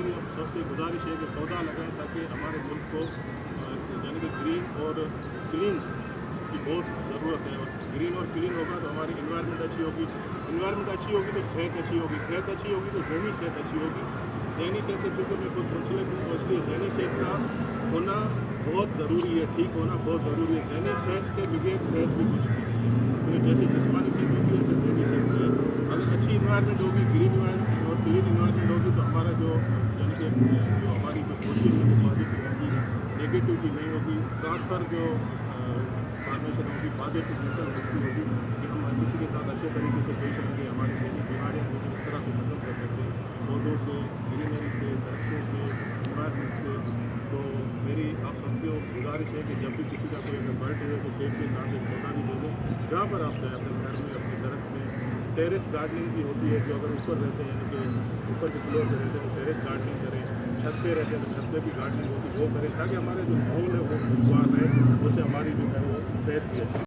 की अब सबसे गुजारिश है कि पौधा लगाएं ताकि हमारे मुल्क को यानी कि ग्रीन और क्लीन की बहुत ज़रूरत है। और ग्रीन और क्लीन होगा तो हमारी इन्वायरमेंट अच्छी होगी, इन्वायरमेंट अच्छी होगी तो सेहत अच्छी होगी, सेहत अच्छी होगी तो ज़हनी सेहत अच्छी होगी। ज़हनी सेहत से बिल्कुल मैं खुद मुंसलिक हूँ, तो इसलिए ज़हनी सेहत का होना बहुत ज़रूरी है, ठीक होना बहुत ज़रूरी है। ज़हनी सेहत के बगैर सेहत भी कुछ नहीं है, तो जैसे जिस्मानी सेहत होती है ऐसे ज़हनी सेहत भी है। अगर अच्छी इन्वायरमेंट होगी, ग्रीन इन्वायरमेंट और क्लीन इन्वायरमेंट होगी तो हमारा जो यानी कि जो हमारी जो कोशिश है वो पॉजिटिव होगी, नेगेटिविटी नहीं होगी, ट्रांसफ़र जो फॉर्मेशन होगी पॉजिटिव नेचर होगी कि हम किसी के साथ अच्छे तरीके से पेश आएंगे, हमारी ज़हनी बीमारियाँ जो इस तरह से खत्म कर सकते हैं पौधों से, ग्रीनरी से, दरख्तों से, इन्वायरमेंट से। तो मेरी आप सबसे गुजारिश है कि जब भी किसी का कोई अगर बर्थ हो तो केक के साथ एक पौधा भी दे दें जहाँ पर आप जाए, अपने घर में, अपने दरख्त में। टेरेस गार्डनिंग भी होती है, जो अगर ऊपर रहते हैं यानी कि ऊपर के फ्लोर पे रहते हैं तो टेरेस गार्डनिंग करें, छत पे रहते हैं तो छत पे भी गार्डनिंग होती है वो करें ताकि हमारे जो माहौल है वो खुशहाल रहे, उससे हमारी जो है वो सेहत भी अच्छी